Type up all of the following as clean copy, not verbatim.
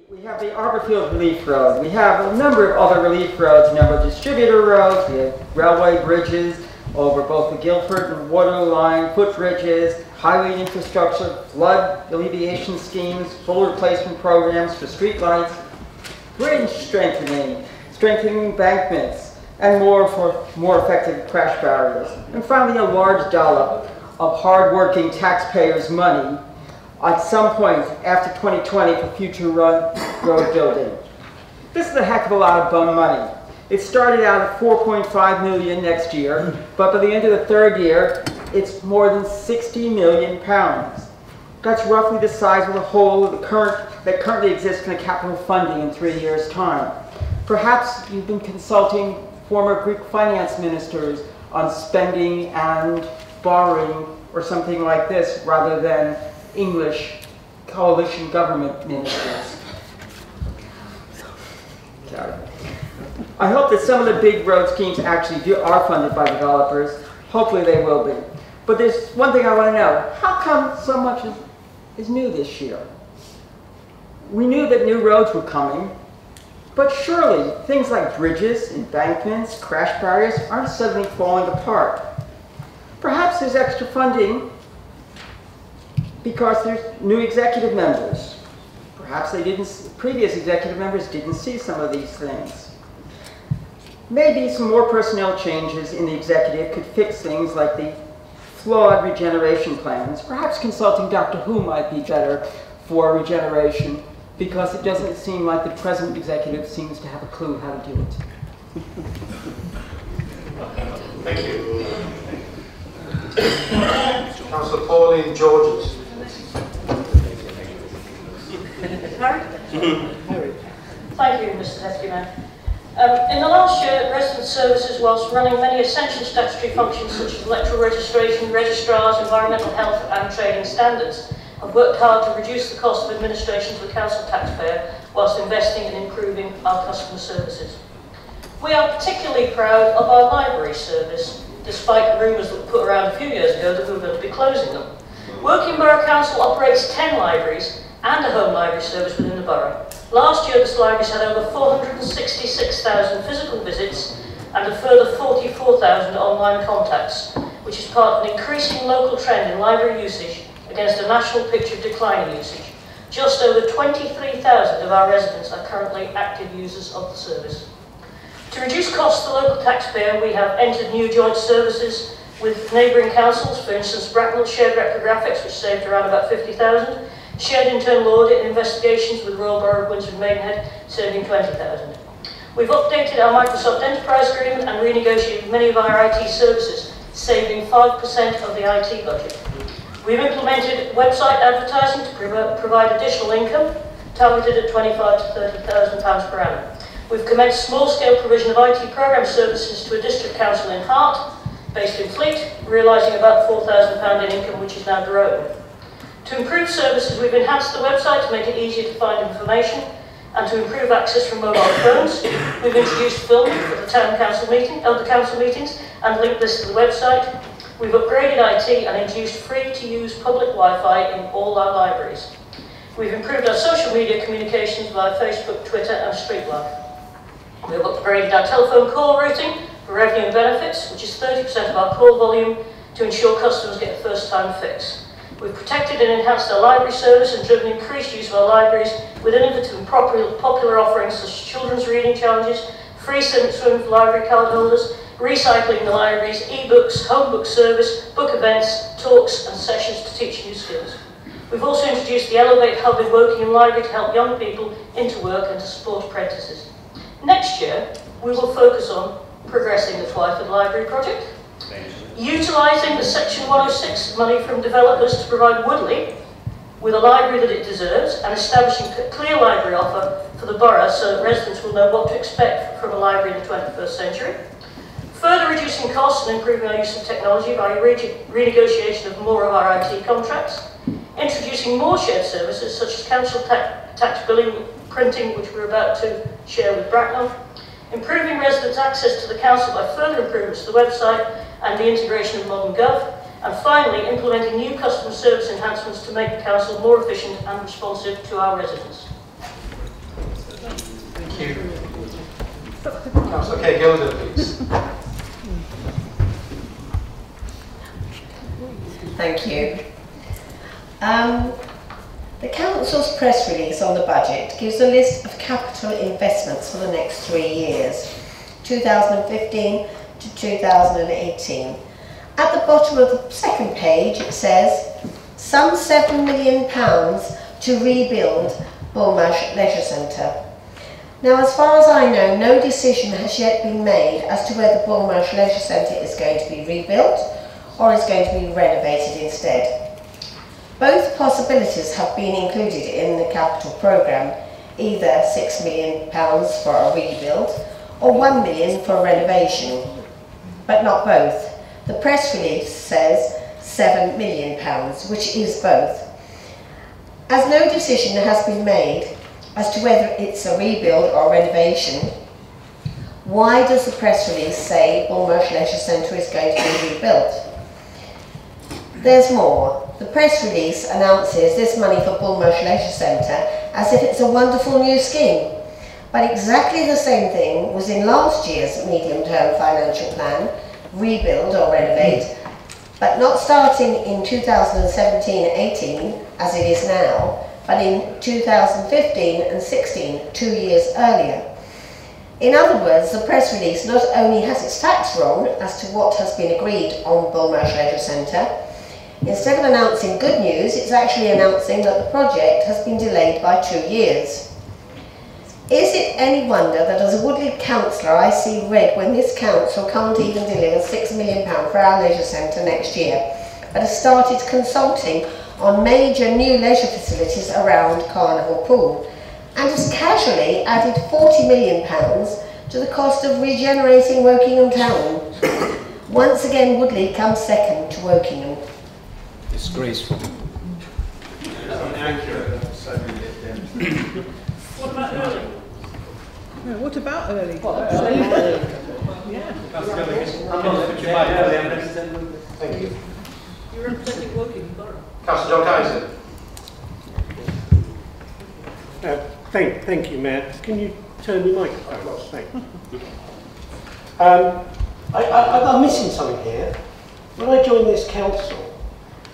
We have the Arborfield Relief Road. We have a number of other relief roads, a number of distributor roads. We have railway bridges over both the Guildford and Waterloo line, footbridges, highway infrastructure, flood alleviation schemes, full replacement programs for streetlights, bridge strengthening, embankments, and more for more effective crash barriers. And finally, a large dollop of hard-working taxpayers' money at some point after 2020 for future road building. This is a heck of a lot of bum money. It started out at $4.5 million next year, but by the end of the third year, it's more than 60 million pounds. That's roughly the size of the hole that currently exists in the capital funding in 3 years' time. Perhaps you've been consulting former Greek finance ministers on spending and borrowing or something like this rather than English coalition government ministers. I hope that some of the big road schemes actually are funded by developers. Hopefully they will be. But there's one thing I want to know. How come so much is new this year? We knew that new roads were coming, but surely things like bridges, embankments, crash barriers aren't suddenly falling apart. Perhaps there's extra funding because there's new executive members. Perhaps previous executive members didn't see some of these things. Maybe some more personnel changes in the executive could fix things like the flawed regeneration plans. Perhaps consulting Doctor Who might be better for regeneration because it doesn't seem like the present executive seems to have a clue how to do it. Thank you. Councillor Pauline Georges. Thank you, Mr. Deputy Mayor. In the last year, resident services, whilst running many essential statutory functions such as electoral registration, registrars, environmental health and trading standards, have worked hard to reduce the cost of administration to the council taxpayer whilst investing in improving our customer services. We are particularly proud of our library service, despite rumours that were put around a few years ago that we were going to be closing them. Woking Borough Council operates 10 libraries and a home library service within the borough. Last year, this library's had over 466,000 physical visits and a further 44,000 online contacts, which is part of an increasing local trend in library usage against a national picture of declining usage. Just over 23,000 of our residents are currently active users of the service. To reduce costs to the local taxpayer, we have entered new joint services with neighbouring councils, for instance Bracknell shared reprographics, which saved around about 50,000, shared internal audit and investigations with Royal Borough of Windsor and Maidenhead, saving 20,000. We've updated our Microsoft Enterprise Agreement and renegotiated many of our IT services, saving 5% of the IT budget. We've implemented website advertising to provide additional income, targeted at £25,000 to £30,000 per annum. We've commenced small-scale provision of IT programme services to a district council in Hart, based in Fleet, realising about £4,000 in income, which is now growing. To improve services, we've enhanced the website to make it easier to find information and to improve access from mobile phones. We've introduced filming for the town council meetings and linked this to the website. We've upgraded IT and introduced free-to-use public Wi-Fi in all our libraries. We've improved our social media communications via Facebook, Twitter and Streetlife. We've upgraded our telephone call routing for revenue and benefits, which is 30% of our call volume, to ensure customers get a first-time fix. We've protected and enhanced our library service and driven increased use of our libraries with innovative and popular offerings such as children's reading challenges, free swim for library card holders, recycling the libraries, e-books, home book service, book events, talks and sessions to teach new skills. We've also introduced the Elevate Hub in Woking Library to help young people into work and to support apprentices. Next year, we will focus on progressing the Twyford Library project, utilising the Section 106 money from developers to provide Woodley with a library that it deserves and establishing a clear library offer for the borough so that residents will know what to expect from a library in the 21st century. Further reducing costs and improving our use of technology by renegotiation of more of our IT contracts. Introducing more shared services such as council tax billing, printing, which we're about to share with Bracknell. Improving residents' access to the council by further improvements to the website and the integration of Modern Gov, and finally implementing new customer service enhancements to make the council more efficient and responsive to our residents. you. Councillor Kay Gilder, please. Thank you. The Council's press release on the budget gives a list of capital investments for the next 3 years, 2015 to 2018. At the bottom of the second page it says, some £7 million to rebuild Bullmarsh Leisure Centre. Now, as far as I know, no decision has yet been made as to whether Bullmarsh Leisure Centre is going to be rebuilt or is going to be renovated instead. Both possibilities have been included in the capital programme, either £6 million for a rebuild or £1 million for a renovation, but not both. The press release says £7 million, which is both. As no decision has been made as to whether it's a rebuild or renovation, why does the press release say Bullmarsh Leisure Centre is going to be rebuilt? There's more. The press release announces this money for Bullmarsh Leisure Centre as if it's a wonderful new scheme. But exactly the same thing was in last year's medium-term financial plan, rebuild or renovate, but not starting in 2017-18 as it is now, but in 2015 and 16, 2 years earlier. In other words, the press release not only has its facts wrong as to what has been agreed on Bullmarsh Leisure Centre, instead of announcing good news, it's actually announcing that the project has been delayed by 2 years. Is it any wonder that as a Woodley councillor I see red when this council can't even deliver £6 million for our leisure centre next year, but has started consulting on major new leisure facilities around Carnival Pool, and has casually added £40 million to the cost of regenerating Wokingham Town. Once again, Woodley comes second to Wokingham. Disgraceful. What about early? No, what about early? Yeah. Thank you. You're representing Woking Borough. Councillor John Kaiser. Thank you, Mayor. Can you turn your microphone off? Thank you. I'm missing something here. When I joined this council,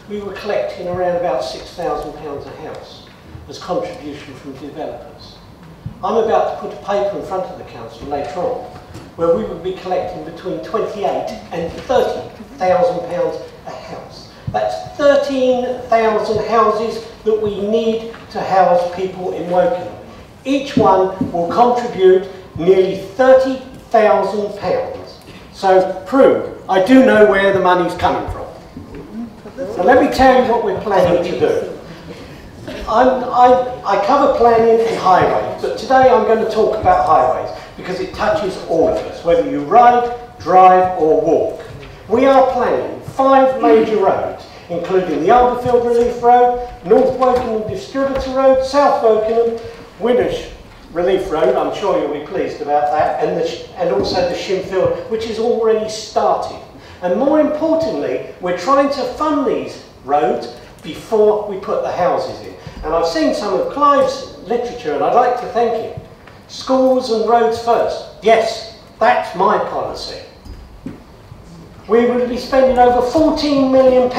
we were collecting around about £6,000 a house as contribution from developers. I'm about to put a paper in front of the council later on where we would be collecting between £28,000 and £30,000 a house. That's 13,000 houses that we need to house people in Woking. Each one will contribute nearly £30,000. So, Prue, I do know where the money's coming from. So let me tell you what we're planning to do. I cover planning and highways, but today I'm going to talk about highways because it touches all of us, whether you ride, drive or walk. We are planning 5 major roads, including the Alderfield Relief Road, North Wokingham Distributor Road, South Wokingham, Winnersh Relief Road, I'm sure you'll be pleased about that, and also the Shinfield, which is already started. And more importantly, we're trying to fund these roads before we put the houses in. And I've seen some of Clive's literature and I'd like to thank him. Schools and roads first. Yes, that's my policy. We will be spending over £14 million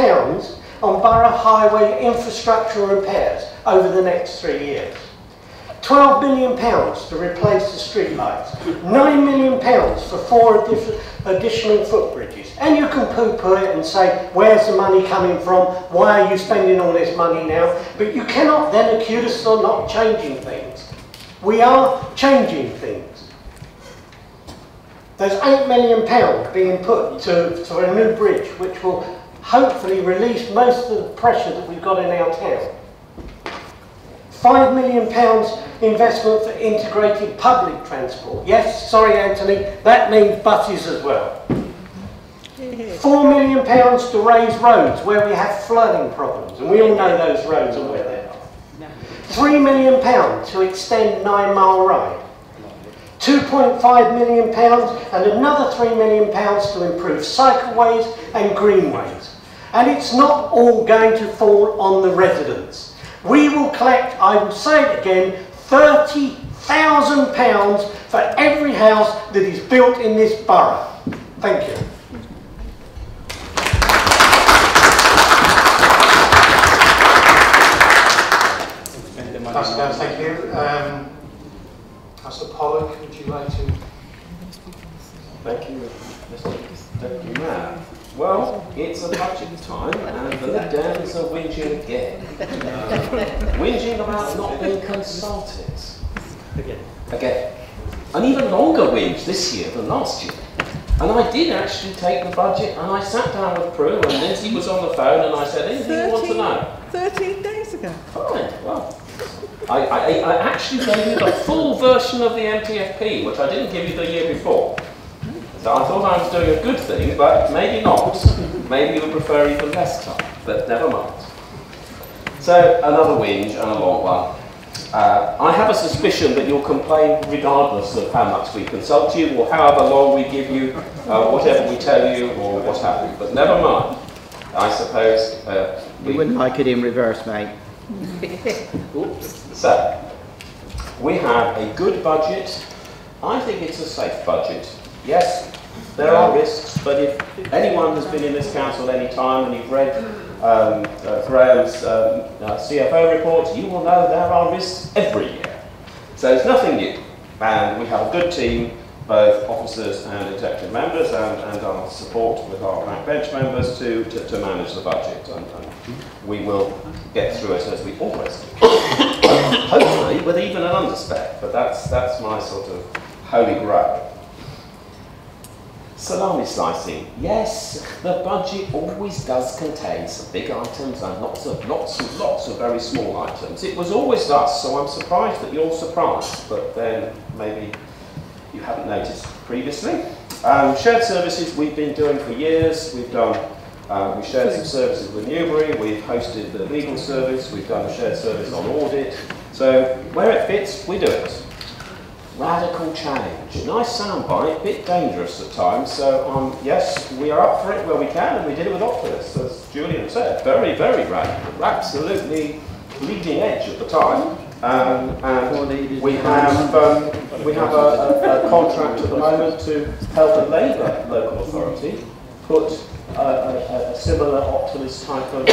on borough highway infrastructure repairs over the next 3 years. £12 million to replace the streetlights, £9 million for 4 additional footbridges. And you can poo-poo it and say, where's the money coming from? Why are you spending all this money now? But you cannot then accuse us of not changing things. We are changing things. There's £8 million being put to a new bridge, which will hopefully release most of the pressure that we've got in our town. £5 million investment for integrated public transport. Yes, sorry Anthony, that means buses as well. £4 million to raise roads where we have flooding problems, and we all know those roads and where they are. £3 million to extend 9 Mile Ride. £2.5 million and another £3 million to improve cycleways and greenways. And it's not all going to fall on the residents. We will collect, I will say it again, £30,000 £1,000 for every house that is built in this borough. Thank you. Councillor, thank you. Councillor Pollock, would you like to? Thank you, Mr. Deputy Mayor. Well, it's a budget time and the Downs are whinging again. Whinging about not being consulted. Again. An even longer whinge this year than last year. And I did actually take the budget and I sat down with Prue and Lindsay was on the phone and I said, anything you want to know? 13 days ago. Fine, well. I actually gave you the full version of the MTFP, which I didn't give you the year before. So I thought I was doing a good thing, but maybe not. Maybe you would prefer even less time, but never mind. So, another whinge and a long one. I have a suspicion that you'll complain regardless of how much we consult you, or however long we give you, whatever we tell you, or what have you. But never mind. I suppose we wouldn't like it in reverse, mate. So, we have a good budget. I think it's a safe budget. Yes, there are risks, but if anyone has been in this council any time and you've read Graham's CFO report, you will know there are risks every year. So it's nothing new. And we have a good team, both officers and executive members, and our support with our backbench members to manage the budget. And we will get through it as we always do. Hopefully with even an underspec, but that's my sort of holy grail. Salami slicing. Yes, the budget always does contain some big items and lots of very small items. It was always thus, so I'm surprised that you're surprised, but then maybe you haven't noticed previously. Shared services we've been doing for years. We've shared some services with Newbury, we've hosted the legal service, we've done a shared service on audit. So where it fits, we do it. Radical change. Nice soundbite, bit dangerous at times. So yes, we are up for it where we can, and we did it with Optimus, as Julian said. Very, very radical. Absolutely leading edge at the time. And we have a contract at the moment to help a Labour local authority put a similar Optimus type of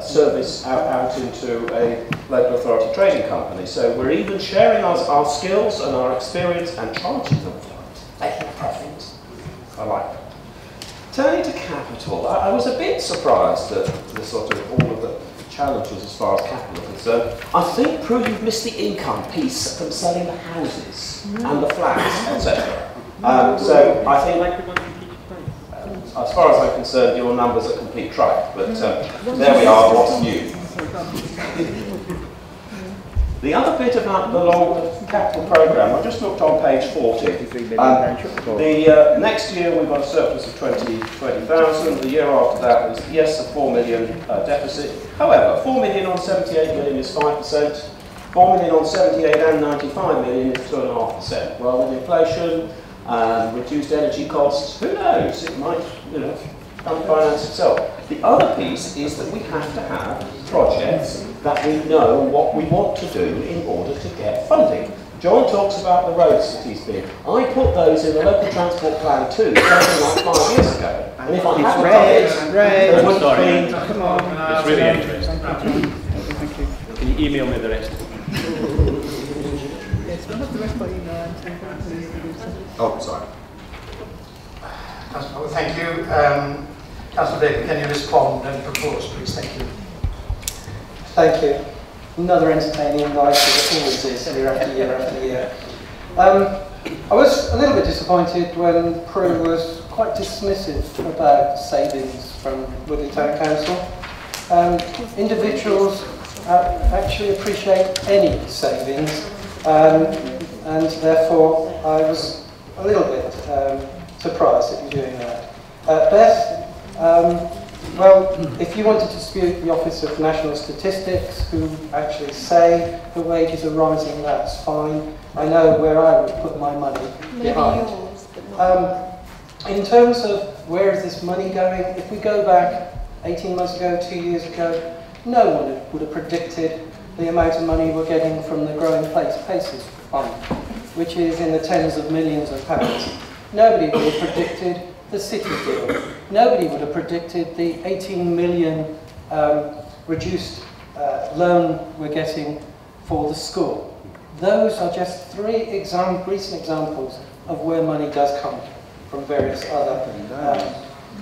service out into a local authority trading company. So we're even sharing our skills and our experience and charging them for it, making a profit. I like that. Turning to capital, I was a bit surprised at the sort of all of the challenges as far as capital are concerned. I think, Prue, you've missed the income piece from selling the houses and the flats, etc. So I think, as far as I'm concerned, your numbers are complete tripe, but there we are, what's new. The other bit about the long capital programme, I just looked on page 40. The next year we've got a surplus of 20,000. The year after that was, yes, a 4 million deficit. However, 4 million on 78 million is 5%. 4 million on 78 and 95 million is 2.5%. Well, with inflation, reduced energy costs, who knows, it might, finance itself. The other piece is that we have to have projects that we know what we want to do in order to get funding. John talks about the roads that he's been. I put those in the local transport plan too, something like 5 years ago. And if I hadn't done it, there wouldn't be... Come on. It's really interesting. Thank you. Can you email me the rest? Yes, we'll have the rest by email. Oh, sorry. Councillor, thank you. Councillor Baker, can you respond and propose, please? Thank you. Thank you. Another entertaining night, as it always is, year after year after year. I was a little bit disappointed when Prue was quite dismissive about savings from Woodley Town Council. Individuals actually appreciate any savings, and therefore I was a little bit surprised at you doing that. Beth, well, if you want to dispute the Office of National Statistics, who actually say the wages are rising, that's fine. I know where I would put my money behind. Yours, but not in terms of where is this money going, if we go back 18 months ago, 2 years ago, no one would have predicted the amount of money we're getting from the Growing Places Fund, which is in the tens of millions of pounds. Nobody would have predicted the city deal. Nobody would have predicted the 18 million reduced loan we're getting for the school. Those are just three recent examples of where money does come from various other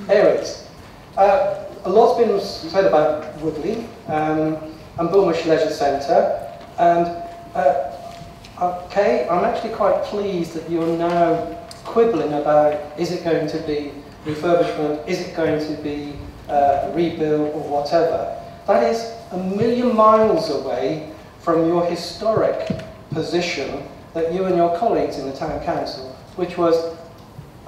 areas. A lot's been said about Woodley and Bullmarsh Leisure Centre, and okay, I'm actually quite pleased that you're now quibbling about, is it going to be refurbishment, is it going to be rebuild or whatever. That is a million miles away from your historic position that you and your colleagues in the Town Council, which was,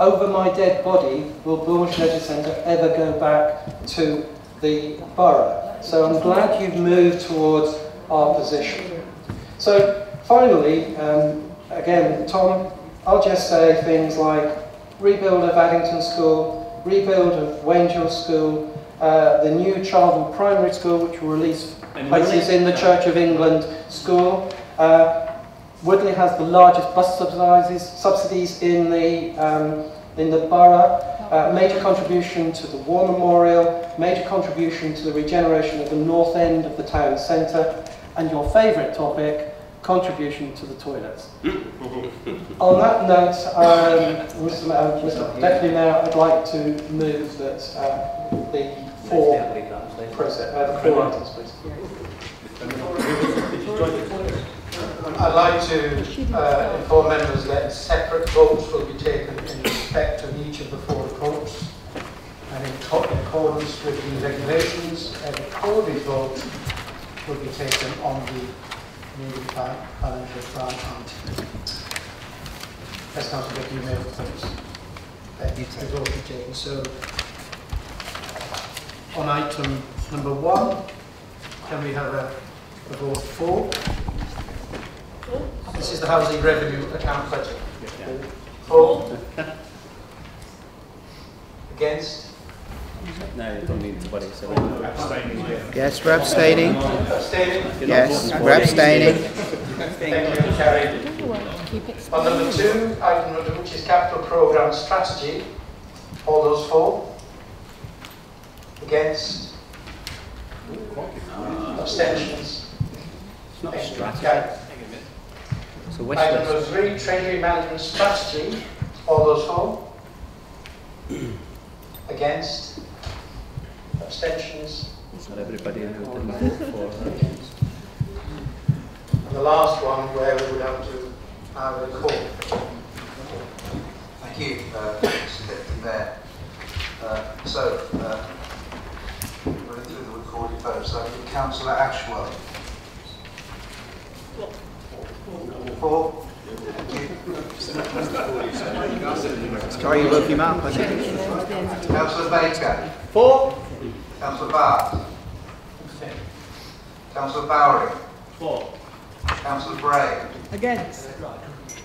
over my dead body, will Bullmarsh Leisure Centre ever go back to the borough? So I'm glad you've moved towards our position. So finally, again, Tom, I'll just say things like rebuild of Addington School, rebuild of Wangel School, the new Charlton Primary School, which will release places in the Church of England School. Woodley has the largest bus subsidies in the borough. Major contribution to the War Memorial, major contribution to the regeneration of the north end of the town centre, and your favourite topic, contribution to the toilets. On that note, Mr. Deputy Mayor, I'd like to move that the four items, please. I'd like to inform members that separate votes will be taken in respect of each of the four reports, and in accordance with the regulations, a recorded vote will be taken on the new financial plan item. As Councillor Becky, you may have please. The vote will be taken. So, on item number 1, can we have a vote for? This is the housing revenue account budget. For? Against? No, you don't need to worry. So Yes, we're abstaining. Abstaining? Yes, we're abstaining. Thank you, carried. On number 2, item number, which is capital programme strategy. All those for? Against? Abstentions? it's not a strategy. Carried. So wish Item list. number 3, treasury management strategy. All those for? Against? Abstentions? Not everybody who didn't vote for. And the last one where we would have to have a call. Thank you, Mr. Deputy Mayor. Running through the recorded votes, so Councillor Ashwell. For? Thank you. Sorry, you woke him up, I think. Councillor Baker. For? Councillor Barr. Councillor Bowring. For. Councillor Bray. Against.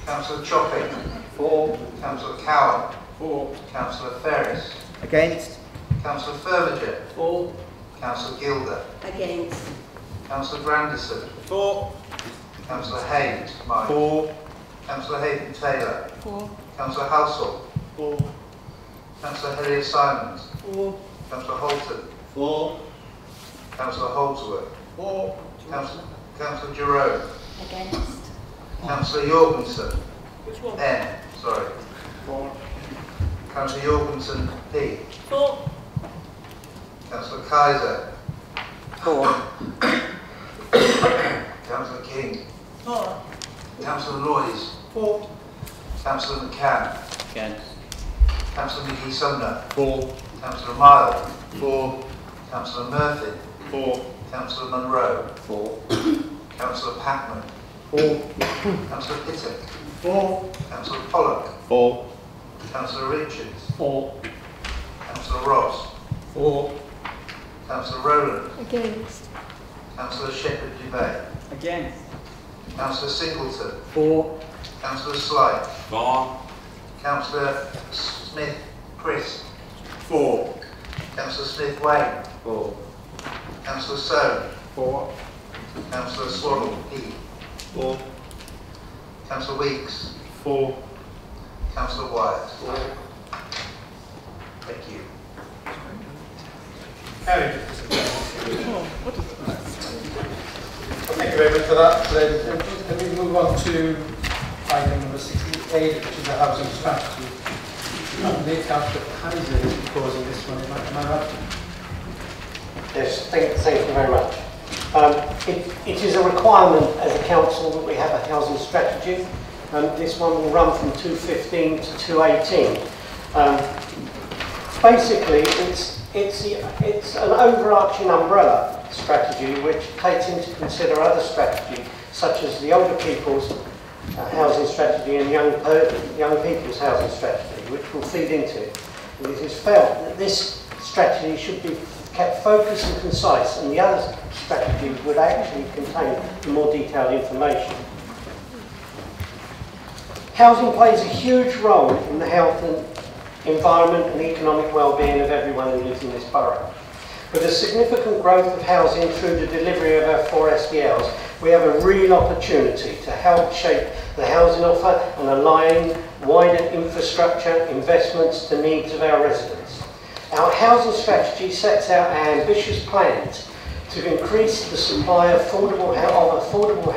Councillor Chopping. For? Councillor Cowan. For? Councillor Ferris. Against? Councillor Firmagent. For? Councillor Gilder. Against. Councillor Grandison. For? Councillor Haynes. Mike. For? Councillor Hayden Taylor. For. Councillor Halsall. For? Councillor Harriet Simons. For. Councillor Holton. For? Councillor Holdsworth. For? Councillor Jerome. Against. Councillor Jorgensen. Which one? N. Sorry. For? Councillor Jorgensen P. For. Councillor Kaiser. For. Councillor King. For. Councillor Noyes. For? Councillor McCann. Against. Councillor Mickey Sumner. For? Councillor Mile. For? Councillor Murphy. For? Councillor Munro. For? Councillor Patman. For? Councillor Pittock. For? Councillor Pollock. For? Councillor Richards. For? Councillor Ross. For? Councillor Rowland. Against. Councillor Shepherd-Dubay. Against. Councillor Singleton. For? Councillor Slight. For? Councillor Smith Chris. For? Councillor Smith Wayne. For? Councillor Soane. For? Councillor Swaddle, P. 4. Councillor Weeks. 4. Councillor Wyatt. Thank you. Carried. Thank you very much for that, ladies and gentlemen. Let me move on to item number 68, which is the housing strategy. I believe Councillor Kaiser is proposing this one. Am I right? Yes, thank you very much. It is a requirement as a council that we have a housing strategy. This one will run from 2015 to 2018. Basically, it's an overarching umbrella strategy which takes into consider other strategies such as the older people's housing strategy and young people's housing strategy, which will feed into it. And it is felt that this strategy should be kept focused and concise, and the other strategies would actually contain more detailed information. Housing plays a huge role in the health and environment and economic well-being of everyone who lives in this borough. With the significant growth of housing through the delivery of our 4 SDLs, we have a real opportunity to help shape the housing offer and align wider infrastructure investments to needs of our residents. Our housing strategy sets out our ambitious plans to increase the supply of affordable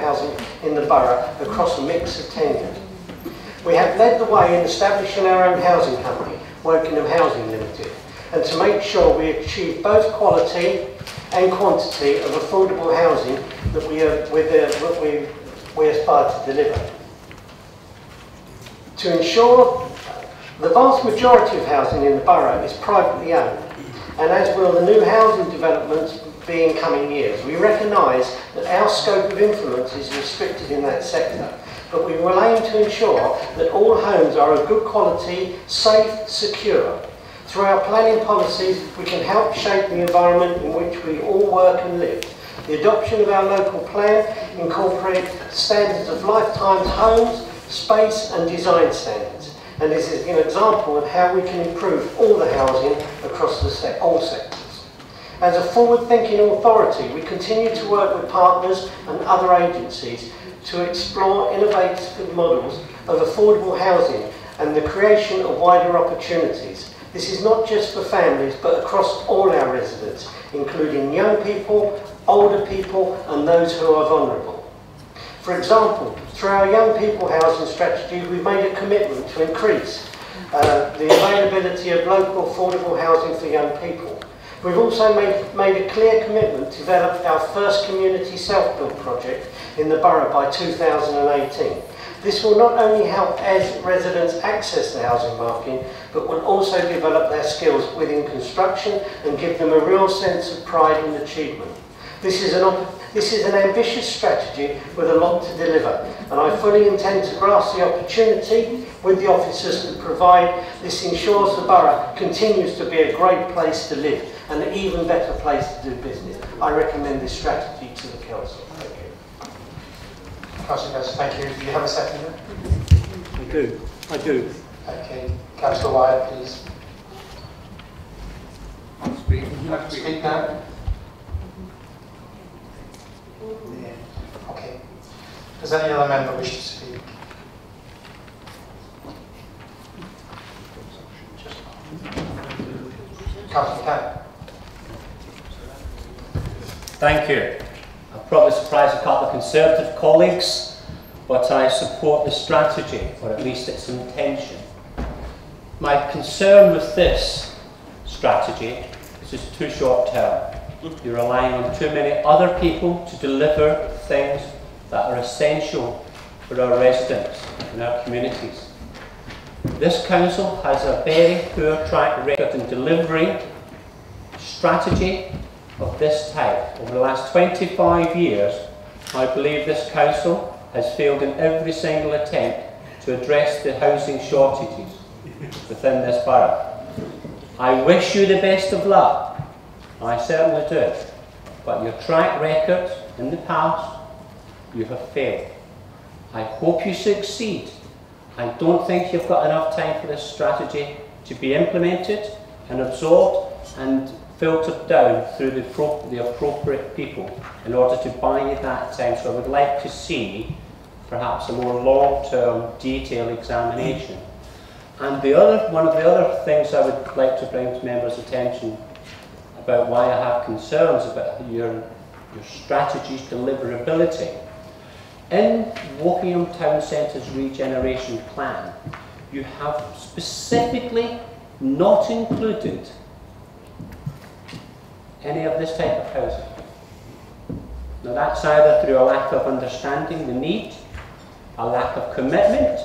housing in the borough across a mix of tenures. We have led the way in establishing our own housing company, Wokingham Housing Limited, and to make sure we achieve both quality and quantity of affordable housing that we aspire to deliver. To ensure the vast majority of housing in the borough is privately owned, and as will the new housing developments be in coming years, we recognise that our scope of influence is restricted in that sector, but we will aim to ensure that all homes are of good quality, safe, secure. Through our planning policies, we can help shape the environment in which we all work and live. The adoption of our local plan incorporates standards of lifetime homes, space and design standards. And this is an example of how we can improve all the housing across all sectors. As a forward-thinking authority, we continue to work with partners and other agencies to explore innovative models of affordable housing and the creation of wider opportunities. This is not just for families, but across all our residents, including young people, older people, and those who are vulnerable. For example, through our young people housing strategy, we've made a commitment to increase the availability of local affordable housing for young people. We've also made a clear commitment to develop our first community self-build project in the borough by 2018. This will not only help as residents access the housing market, but will also develop their skills within construction and give them a real sense of pride and achievement. This is an ambitious strategy with a lot to deliver, and I fully intend to grasp the opportunity with the officers to provide. This ensures the borough continues to be a great place to live and an even better place to do business. I recommend this strategy to the council. Thank you. Councillor Guest, thank you. Do you have a second? I do. Okay. Councillor Wyatt, please. Would you like to speak now? Okay. Does any other member wish to speak? Councillor Cannon. Thank you. I'll probably surprise a couple of Conservative colleagues, but I support the strategy, or at least its intention. My concern with this strategy is it's too short term. You're relying on too many other people to deliver things that are essential for our residents and our communities. This council has a very poor track record in delivering strategy of this type. Over the last 25 years, I believe this council has failed in every single attempt to address the housing shortages within this borough. I wish you the best of luck. I certainly do. But your track record in the past, you have failed. I hope you succeed. I don't think you've got enough time for this strategy to be implemented and absorbed and filtered down through the appropriate people in order to buy that time. So I would like to see perhaps a more long-term detailed examination. And one of the other things I would like to bring to members' attention about why I have concerns about your strategy's deliverability. In Wokingham Town Centre's regeneration plan, you have specifically not included any of this type of housing. Now that's either through a lack of understanding the need, a lack of commitment,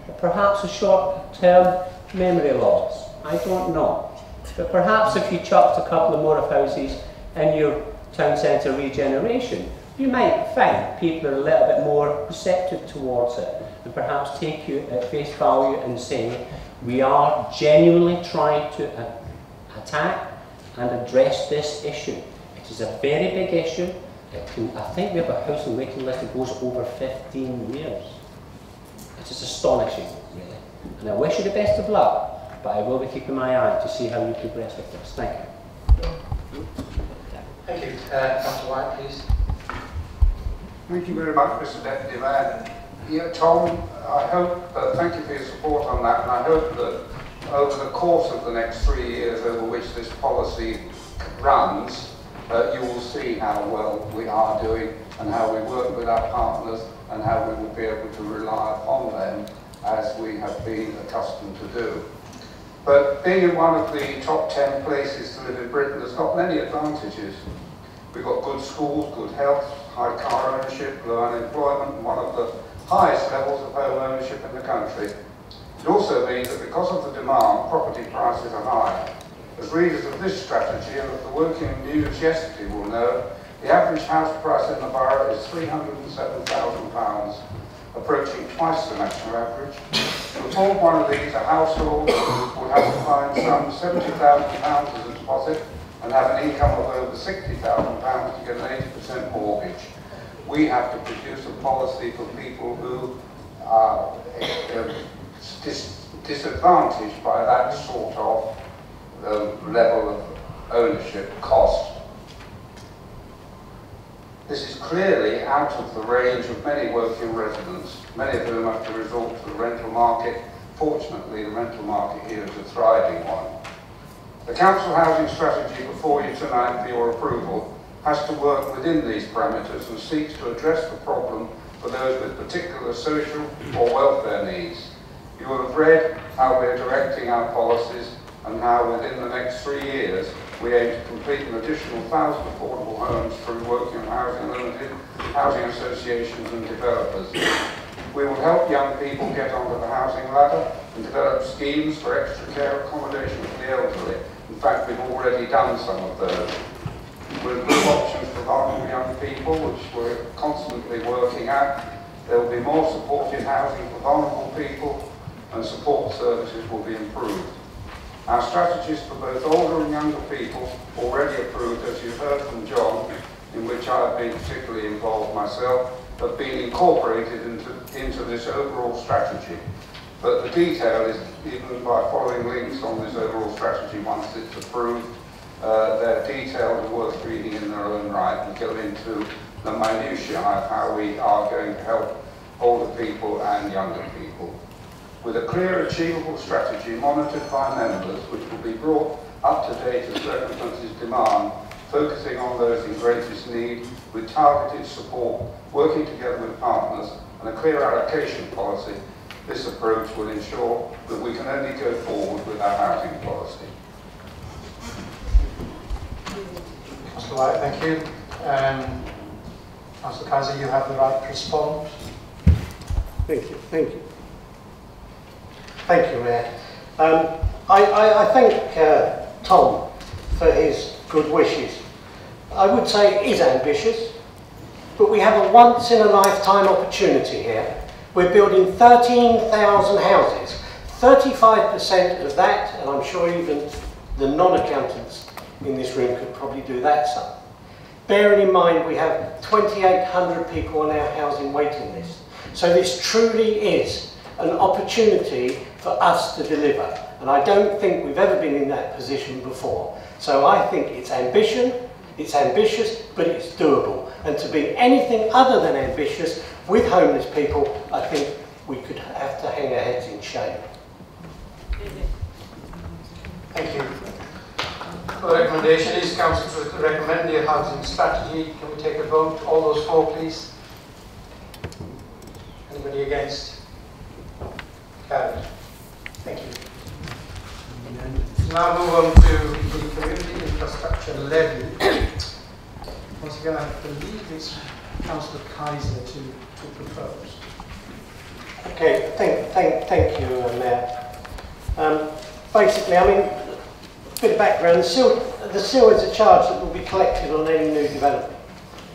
or perhaps a short-term memory loss. I don't know. But perhaps if you chucked a couple of more of houses in your town centre regeneration, you might find people are a little bit more receptive towards it and perhaps take you at face value and say, we are genuinely trying to attack and address this issue. It is a very big issue. I think we have a housing waiting list that goes over 15 years. It is astonishing, really. And I wish you the best of luck, but I will be keeping my eye to see how you progress with this. Thank you. Thank you. Councillor White, please. Thank you very much, Mr. Deputy Mayor. Yeah, Tom, I hope, thank you for your support on that, and I hope that over the course of the next 3 years over which this policy runs, you will see how well we are doing and how we work with our partners and how we will be able to rely upon them as we have been accustomed to do. But being in one of the top 10 places to live in Britain has got many advantages. We've got good schools, good health, high car ownership, low unemployment, and one of the highest levels of home ownership in the country. It also means that because of the demand, property prices are high. As readers of this strategy and of the Woking News yesterday will know, the average house price in the borough is £307,000, approaching twice the national average. To afford one of these, a household would have to find some £70,000 as a deposit and have an income of over £60,000 to get an 80% mortgage. We have to produce a policy for people who are disadvantaged by that sort of level of ownership cost. This is clearly out of the range of many Woking residents, many of whom have to resort to the rental market. Fortunately, the rental market here is a thriving one. The council housing strategy before you tonight for your approval has to work within these parameters and seeks to address the problem for those with particular social or welfare needs. You will have read how we are directing our policies and how within the next 3 years we aim to complete an additional 1,000 affordable homes through Woking Housing Limited, housing associations and developers. We will help young people get onto the housing ladder and develop schemes for extra care accommodation for the elderly. In fact, we've already done some of those. We'll improve options for vulnerable young people, which we're constantly working at. There will be more supported housing for vulnerable people, and support services will be improved. Our strategies for both older and younger people, already approved, as you've heard from John, in which I've been particularly involved myself, have been incorporated into this overall strategy. But the detail is, even by following links on this overall strategy once it's approved, they're detailed and worth reading in their own right and go into the minutiae of how we are going to help older people and younger people. With a clear, achievable strategy monitored by members, which will be brought up to date as circumstances demand, focusing on those in greatest need, with targeted support, working together with partners, and a clear allocation policy, this approach will ensure that we can only go forward with our housing policy. Councillor White, thank you. Councillor Kaiser, you have the right to respond. Thank you, thank you. Thank you, Mayor. I thank Tom for his good wishes. I would say it is ambitious, but we have a once-in-a-lifetime opportunity here. We're building 13,000 houses. 35% of that, and I'm sure even the non-accountants in this room could probably do that sum. Bearing in mind we have 2,800 people on our housing waiting list. So this truly is an opportunity for us to deliver. And I don't think we've ever been in that position before. So I think it's ambitious, but it's doable. And to be anything other than ambitious with homeless people, I think we could have to hang our heads in shame. Thank you. The recommendation is Council to recommend the housing strategy. Can we take a vote? All those for, please. Anybody against? Carried. Thank you. Now move on to the community infrastructure levy. Once again, I believe it's Councillor Kaiser to propose. Okay, thank you, Mayor. Basically, I mean, a bit of background, the seal is a charge that will be collected on any new development,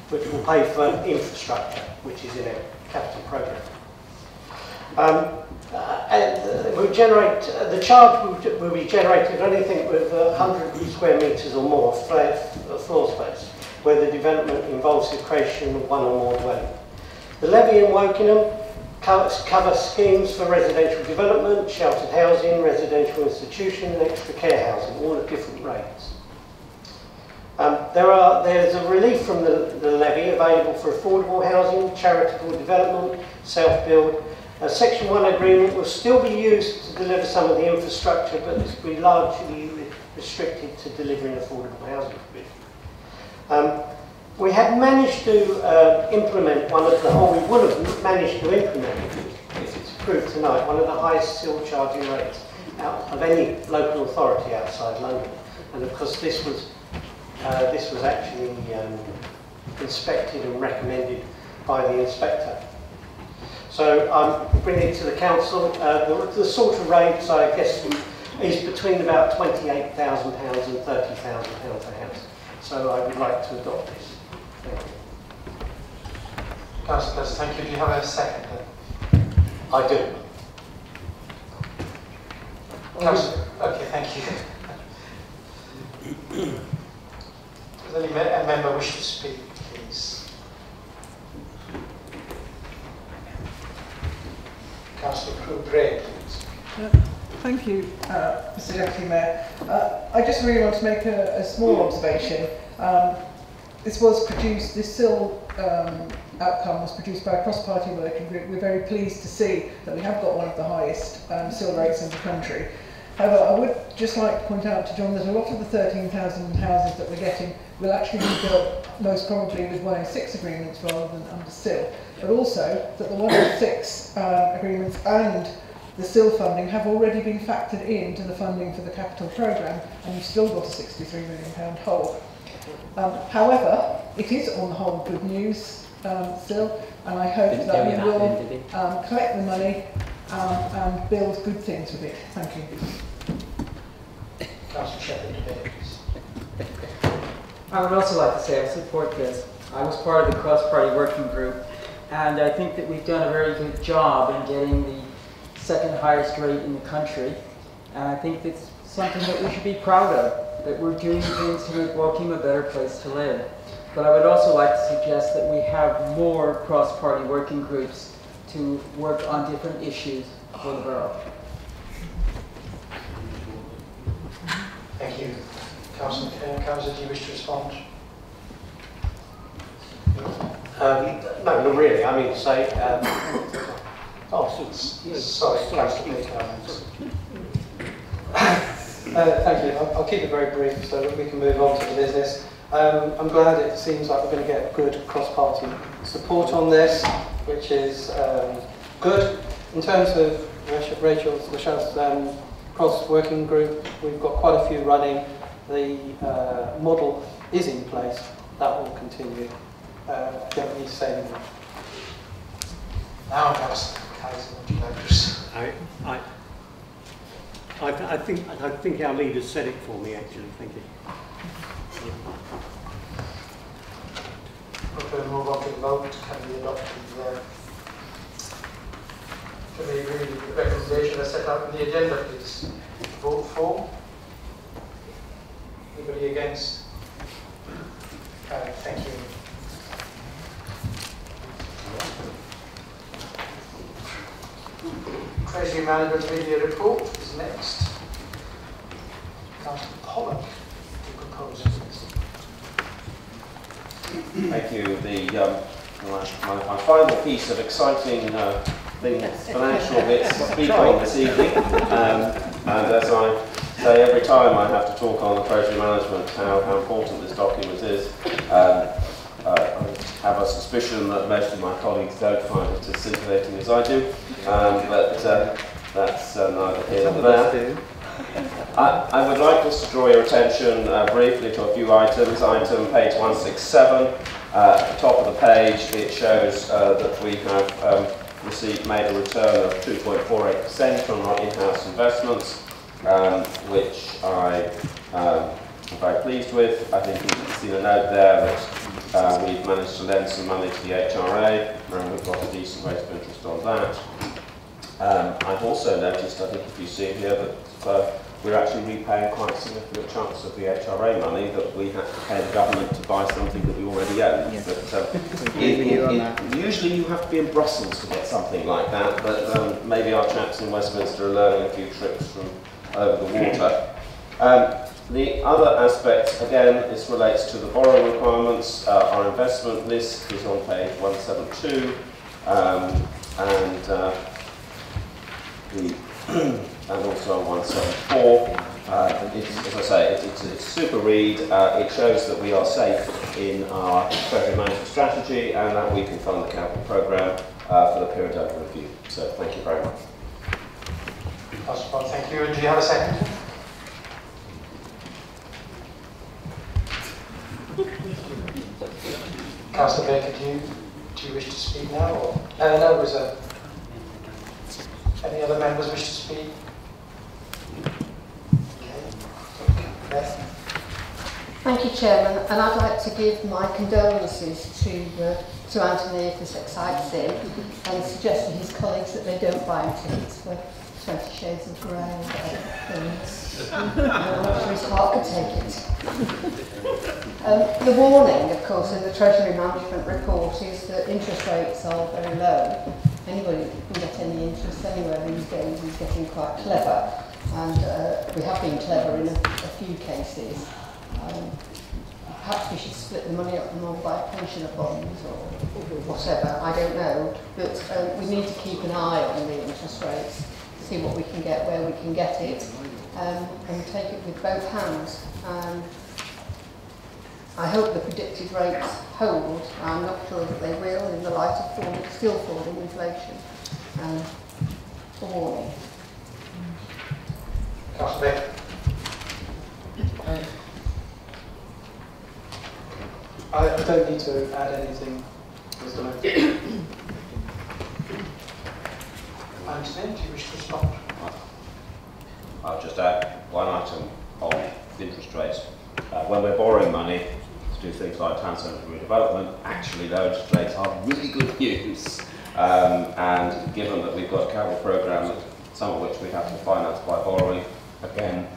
which will pay for infrastructure, which is in our capital programme. The charge will be generated on anything with 100 square metres or more floor space, where the development involves the creation of one or more dwellings. The levy in Wokingham covers schemes for residential development, sheltered housing, residential institution and extra care housing, all at different rates. There's a relief from the levy available for affordable housing, charitable development, self-build. A Section 1 agreement will still be used to deliver some of the infrastructure, but this will be largely restricted to delivering affordable housing provision. We had managed to implement one of the, or we would have managed to implement, if it's approved tonight, one of the highest seal charging rates out of any local authority outside London. And of course this was actually inspected and recommended by the inspector. So I'm bringing it to the council. The sort of rates, I guess, is between about £28,000 and £30,000 a house. So I would like to adopt this. Thank you. Councillor Pleasant, thank you. Do you have a second? I do. Councillor, okay, thank you. Does any member wish to speak, please? Councillor Crew-Bray, please. Thank you, Mr Deputy Mayor. I just really want to make a small observation. This SIL outcome was produced by a cross-party working group. We're very pleased to see that we have got one of the highest SIL rates in the country. However, I would just like to point out to John that a lot of the 13,000 houses that we're getting will actually be built most probably with 106 agreements rather than under SIL, but also that the 106 agreements and the SIL funding have already been factored into the funding for the capital programme, and you've still got a £63 million hole. However, it is on the whole good news still, and I hope that we will collect the money and build good things with it. Thank you. Councillor Shepherd, please. I would also like to say I support this. I was part of the cross-party working group, and I think that we've done a very good job in getting the second highest rate in the country, and I think it's something that we should be proud of, that we're doing things to make Woking a better place to live. But I would also like to suggest that we have more cross-party working groups to work on different issues for the borough. Thank you. Councillor, do you wish to respond? No, not really. I mean, say. Sorry, Councillor. Thank you. I'll keep it very brief so that we can move on to the business. I'm glad it seems like we're going to get good cross-party support on this, which is good. In terms of Rachel's cross-working group, we've got quite a few running. The model is in place. That will continue. Don't need to say anything. Now, Councillor Kaiser, would you like to say? I think our leader said it for me, actually. Thank you. We're going to move on to the vote. Can we adopt can we agree with the recommendation as set out in the agenda, please? Vote for. Anybody against? Thank you. Treasury Management Media Report is next. thank you. My final piece of exciting financial bits to speak on this evening, and as I say every time I have to talk on the Treasury Management, how important this document is. I have a suspicion that most of my colleagues don't find it as scintillating as I do, but that's neither here nor there. I would like just to draw your attention briefly to a few items. Item page 167, at the top of the page, it shows that we have made a return of 2.48% from our in-house investments, which I am very pleased with. I think you can see the note there that we've managed to lend some money to the HRA, and we've got a decent rate of interest on that. I've also noticed, I think if you see here, that we're actually repaying quite significant chunks of the HRA money that we had to pay the government to buy something that we already own. Yes. But, usually you have to be in Brussels to get something like that, but maybe our chaps in Westminster are learning a few tricks from over the water. The other aspect, again, this relates to the borrowing requirements. Our investment list is on page 172, and also on 174. As I say, it's super read. It shows that we are safe in our Treasury Management strategy and that we can fund the capital programme for the period under review. So thank you very much. Thank you. Do you have a second? Councillor Baker, do you wish to speak now? Or? No, reserve. Any other members wish to speak? Okay. Thank you, Chairman, and I'd like to give my condolences to Anthony if this excites him, and suggest to his colleagues that they don't buy tickets for 20 Shades of Grey and things. I'm not sure his heart could take it. The warning, of course, in the Treasury Management report is that interest rates are very low. Anybody can get any interest anywhere these days is getting quite clever, and we have been clever in a few cases. Perhaps we should split the money up and buy pensioner bonds or whatever, I don't know, but we need to keep an eye on the interest rates, see what we can get, where we can get it, and take it with both hands. I hope the predicted rates hold. I'm not sure that they will in the light of still falling inflation. A warning. Councillor I don't need to add anything. Anthony, do you wish to respond? I'll just add one item on interest rates. When we're borrowing money to do things like town centre redevelopment, actually those interest rates are really good news. And given that we've got a capital programme, some of which we have to finance by borrowing, again,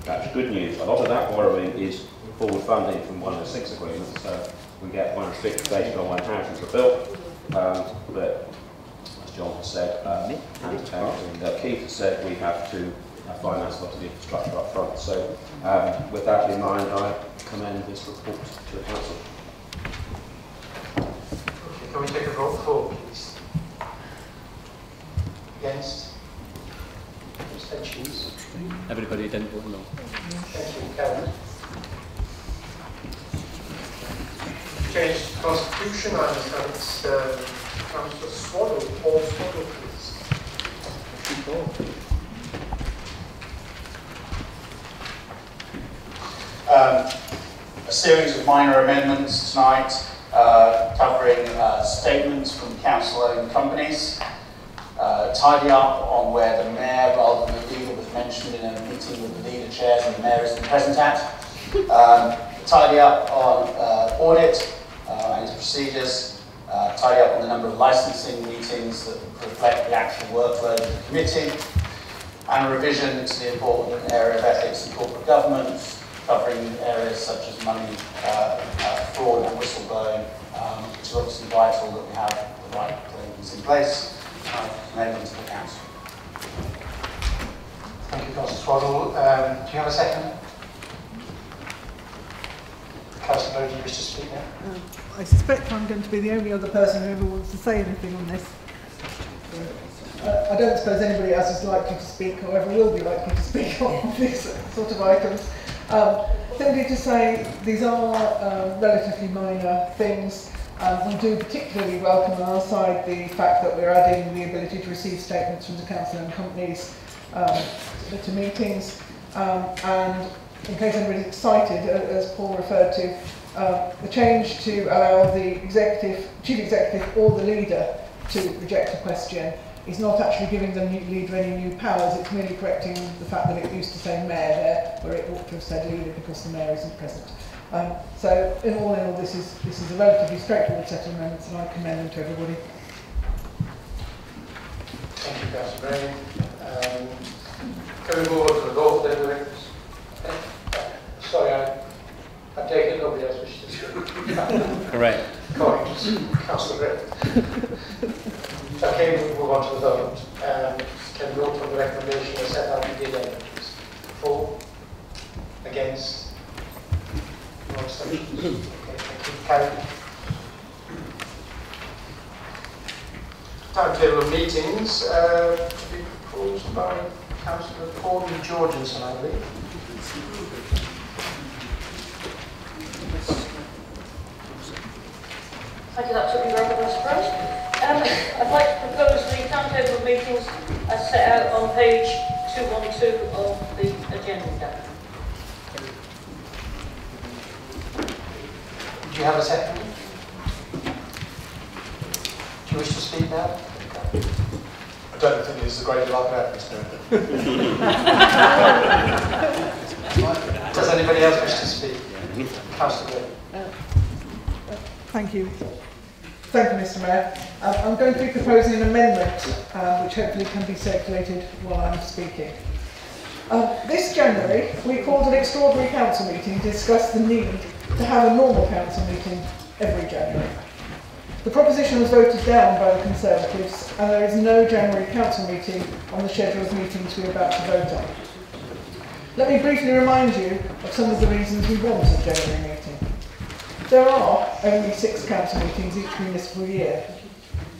that's good news. A lot of that borrowing is forward funding from 106 agreements, so we get 106 based on when houses are built. But as John has said, and Keith has said, we have to finance a lot of the infrastructure up front. So with that in mind, I commend this report to the Council. Okay, can we take a vote for, please? Against? Abstentions? Everybody didn't vote no. Thank you, Karen. Change Constitution, I understand it's Councillor Swaddle, Paul Swaddle, please. A series of minor amendments tonight covering statements from council-owned companies, tidy up on where the mayor rather than the leader was mentioned in a meeting with the leader chairs and the mayor isn't present at, tidy up on audit and procedures, tidy up on the number of licensing meetings that reflect the actual workload of the committee, and a revision to the important area of ethics and corporate governance, covering areas such as money, fraud and whistleblowing, which is obviously vital that we have the right things in place. I commend them to the Council. Thank you, Councillor Swaddle. Do you have a second? Councillor Lowe, do you wish to speak now? I suspect I'm going to be the only other person who ever wants to say anything on this. I don't suppose anybody else is likely to speak or ever will be likely to speak on these sort of items. Simply to say these are relatively minor things. We do particularly welcome on our side the fact that we're adding the ability to receive statements from the council-owned companies to meetings. And in case anybody's excited, as Paul referred to, the change to allow the chief executive or the leader to reject a question is not actually giving the leader any new powers, it's merely correcting the fact that it used to say mayor there, where it ought to have said leader because the mayor isn't present. So in all, this is a relatively straightforward set of amendments, and I commend them to everybody. Thank you, Councillor Gray. Can we move on to the vote then, directors? Sorry, I take it nobody else wishes to speak. Correct. Councillor Gray. Okay, we move on to the vote. Can we vote for the recommendation as set out in the agenda, please? For? Against? No abstentions? Okay, thank you. Carried. Timetable of meetings to be proposed by Councillor Paul Georgensen, I believe. Thank you, that took me rather by surprise. I'd like to propose the timetable of meetings as set out on page 212 of the agenda. Do you have a second? Do you wish to speak now? I don't think it's a great deal I can add, Mr. Does anybody else wish to speak? Councillor Gray. Thank you. Thank you, Mr. Mayor. I'm going to be proposing an amendment which hopefully can be circulated while I'm speaking. This January, we called an extraordinary council meeting to discuss the need to have a normal council meeting every January. The proposition was voted down by the Conservatives, and there is no January council meeting on the schedule of meetings we are about to vote on. Let me briefly remind you of some of the reasons we want a January meeting. There are only 6 council meetings each municipal year.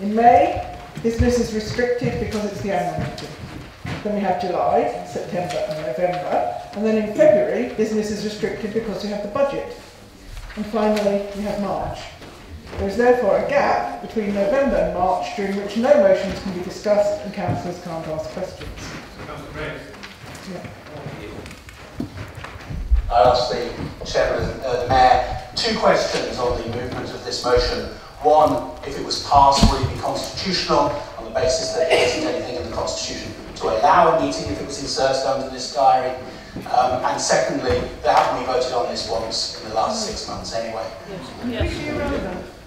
In May, business is restricted because it's the annual meeting. Then we have July, September and November, and then in February, business is restricted because we have the budget. And finally, we have March. There is therefore a gap between November and March during which no motions can be discussed and councillors can't ask questions. Yeah. I asked the Chairman, the Mayor, 2 questions on the movement of this motion. One, if it was passed, would it be constitutional on the basis that there isn't anything in the Constitution to allow a meeting if it was inserted under this diary? And secondly, haven't we voted on this once in the last 6 months anyway? Yes.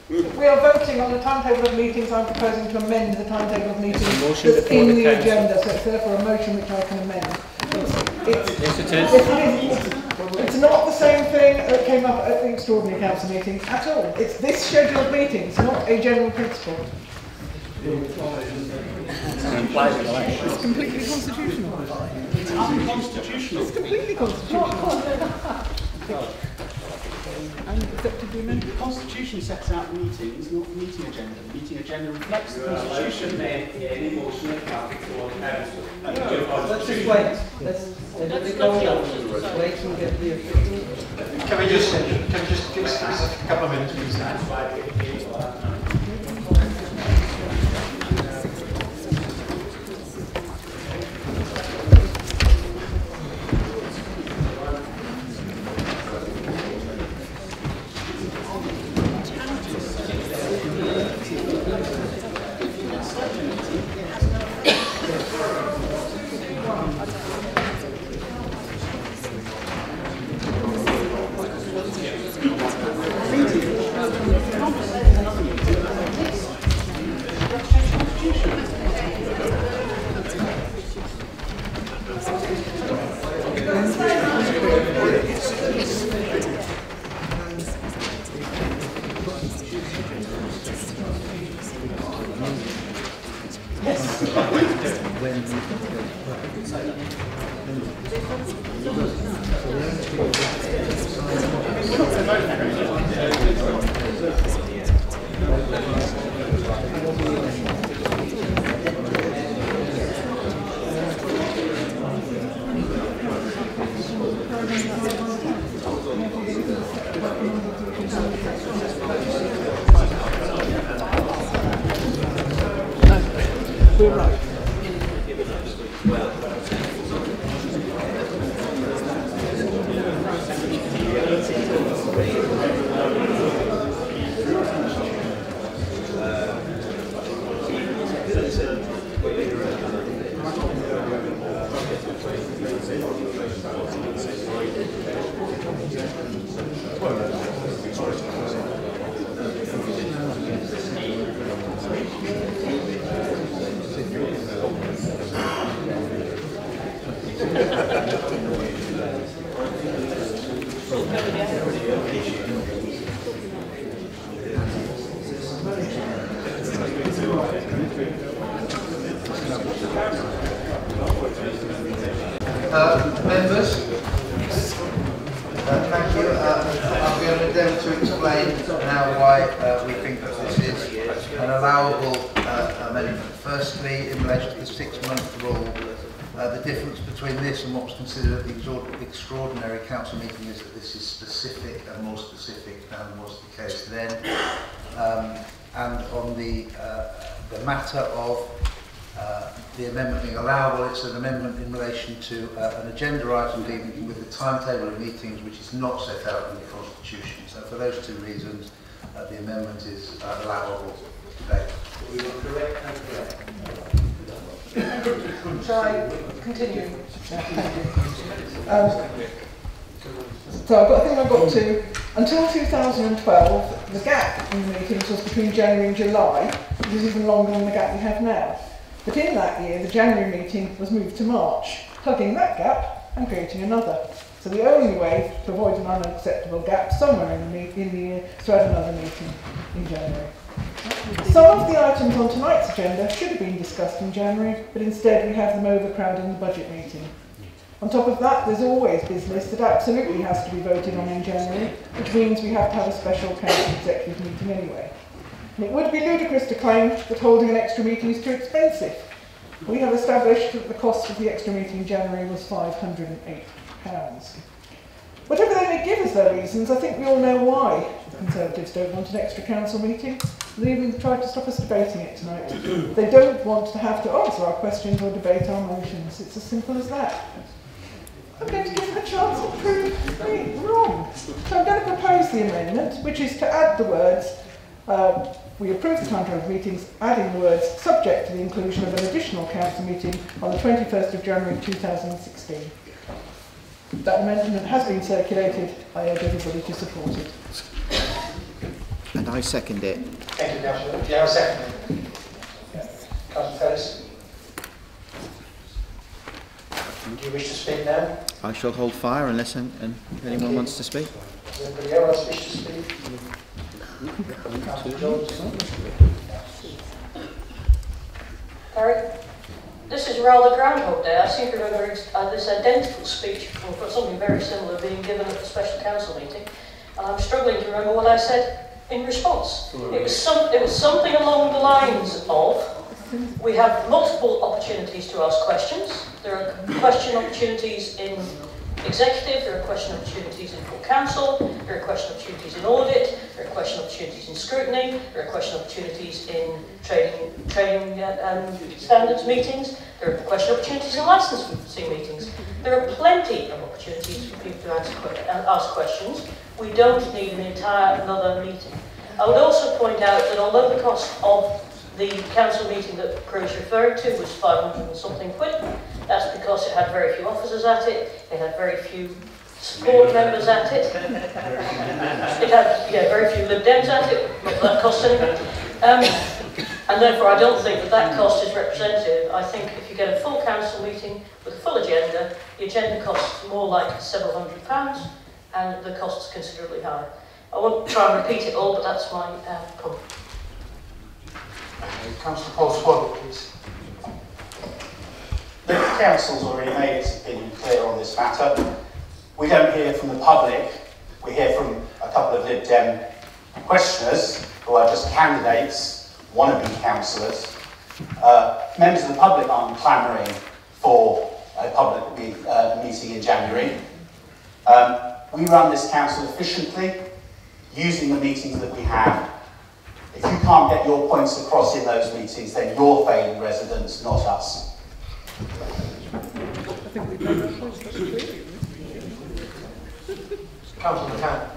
We are voting on the timetable of meetings. I'm proposing to amend the timetable of meetings that's in the agenda, so it's therefore a motion which I can amend. It's not the same thing that came up at the extraordinary council meetings at all. It's this scheduled meetings, not a general principle. It's completely constitutional. It's unconstitutional. It's completely constitutional. The Constitution sets out meetings, not the meeting agenda. The meeting agenda reflects the Constitution. Let's just wait. Let's wait and get the official. Can we just give us a couple of minutes, please? We're right. Members, thank you. I'll be on the endeavour to explain now why we think that this is an allowable amendment. Firstly, in relation to the 6-month rule, the difference between this and what was considered the extraordinary council meeting is that this is specific and more specific than was the case then. And on the matter of the amendment being allowable, it's an amendment in relation to an agenda item dealing with the timetable of meetings which is not set out in the Constitution. So for those two reasons, the amendment is allowable today. We will correct and correct. Shall I continue? So I've got to, until 2012, the gap in the meetings was between January and July, which is even longer than the gap we have now. But in that year, the January meeting was moved to March, plugging that gap and creating another. So the only way to avoid an unacceptable gap somewhere in the year is to add another meeting in January. Some of the items on tonight's agenda should have been discussed in January, but instead we have them overcrowding the budget meeting. On top of that, there's always business that absolutely has to be voted on in January, which means we have to have a special council executive meeting anyway. And it would be ludicrous to claim that holding an extra meeting is too expensive. We have established that the cost of the extra meeting in January was £508. Whatever they may give us their reasons, I think we all know why the Conservatives don't want an extra council meeting. They even tried to stop us debating it tonight. They don't want to have to answer our questions or debate our motions. It's as simple as that. I'm going to give them a chance to prove me wrong. So I'm going to propose the amendment, which is to add the words, we approve the timetable of meetings, adding the words, subject to the inclusion of an additional council meeting on the 21st of January 2016. That amendment has been circulated. I urge everybody to support it. And I second it. Thank you, Councillor. Do you have a second? Yes. Councillor Ferris? Do you wish to speak now? I shall hold fire unless anyone wants to speak. Does anybody else wish to speak? Councillor Jones? Harry? This is rather Groundhog Day. I seem to remember this identical speech or something very similar being given at the special council meeting, and I'm struggling to remember what I said in response. It was something along the lines of, we have multiple opportunities to ask questions. There are question opportunities in executive, there are question opportunities in full council, there are question opportunities in audit, there are question opportunities in scrutiny, there are question opportunities in trading standards meetings, there are question opportunities in licensing meetings. There are plenty of opportunities for people to ask questions. We don't need an entire another meeting. I would also point out that although the cost of the council meeting that Crew's referred to was 500 and something quid, that's because it had very few officers at it, it had very few support members at it, it had very few Lib Dems at it, not that cost anything. And therefore I don't think that that cost is representative. I think if you get a full council meeting with a full agenda, the agenda costs more like several £100 and the cost is considerably higher. I won't try and repeat it all, but that's my comment. Councillor Paul Swaddle, please. The council's already made its opinion clear on this matter. We don't hear from the public. We hear from a couple of Lib Dem questioners, who are just candidates, wannabe councillors, members of the public aren't clamouring for a public meeting in January. We run this council efficiently, using the meetings that we have. If you can't get your points across in those meetings, then you're failing residents, not us. Councillor McCann.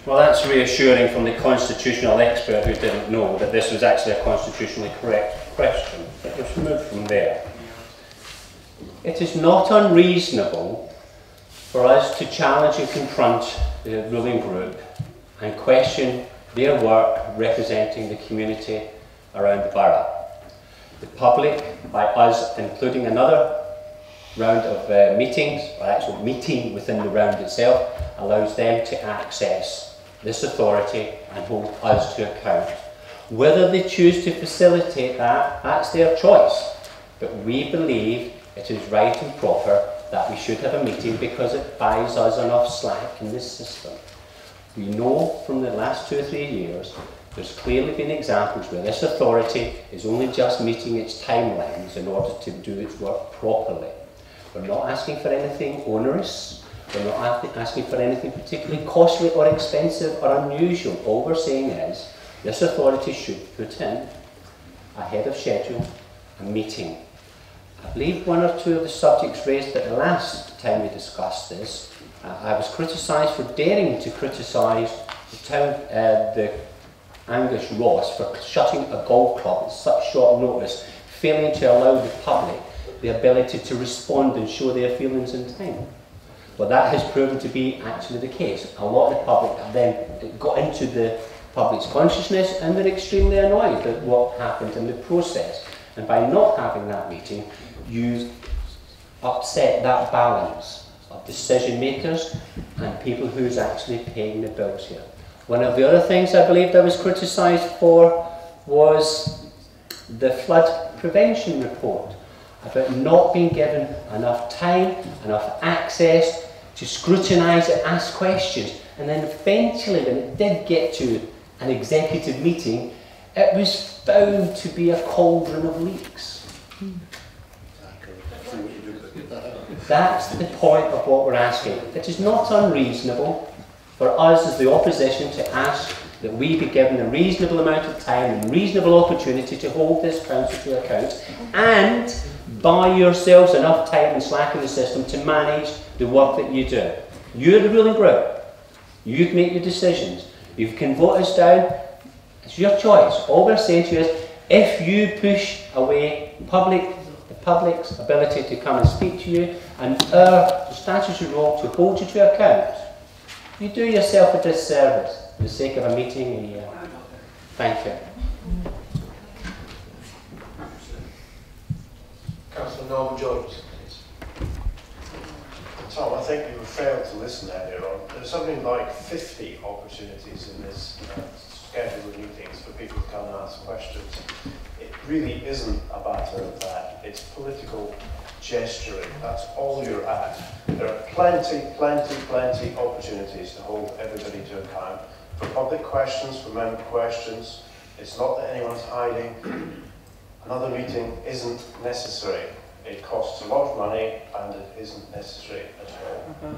Well, that's reassuring from the constitutional expert who didn't know that this was actually a constitutionally correct question. But let's move from there. It is not unreasonable for us to challenge and confront the ruling group and question their work representing the community around the borough. The public, by us including another round of meetings, or actual meeting within the round itself, allows them to access this authority and hold us to account. Whether they choose to facilitate that, that's their choice. But we believe it is right and proper that we should have a meeting because it buys us enough slack in this system. We know from the last 2 or 3 years there's clearly been examples where this authority is only just meeting its timelines in order to do its work properly. We're not asking for anything onerous, we're not asking for anything particularly costly or expensive or unusual. All we're saying is this authority should put in, ahead of schedule, a meeting. I believe 1 or 2 of the subjects raised at the last time we discussed this, I was criticised for daring to criticise the Angus Ross for shutting a golf club at such short notice, failing to allow the public the ability to respond and show their feelings in time. Well, that has proven to be actually the case. A lot of the public have then got into the public's consciousness and they're extremely annoyed at what happened in the process. And by not having that meeting, you upset that balance of decision makers and people who's actually paying the bills here. One of the other things I believed I was criticised for was the flood prevention report, about not being given enough time, enough access to scrutinise and ask questions. And then eventually, when it did get to an executive meeting, it was found to be a cauldron of leaks. That's the point of what we're asking. It is not unreasonable for us as the opposition to ask that we be given a reasonable amount of time and reasonable opportunity to hold this council to account and buy yourselves enough time and slack in the system to manage the work that you do. You're the ruling group. You make your decisions. You can vote us down. It's your choice. All we're saying to you is, if you push away the public's ability to come and speak to you and our statutory role to hold you to account, you do yourself a disservice for the sake of a meeting a year. Thank you. Councillor Norman Jones, please. Tom, I think you failed to listen earlier on. There's something like 50 opportunities in this schedule of meetings for people to come and ask questions. It really isn't a matter of that. It's political gesturing. That's all you're at. There are plenty opportunities to hold everybody to account. For public questions, for member questions, it's not that anyone's hiding. Another meeting isn't necessary. It costs a lot of money and it isn't necessary at all.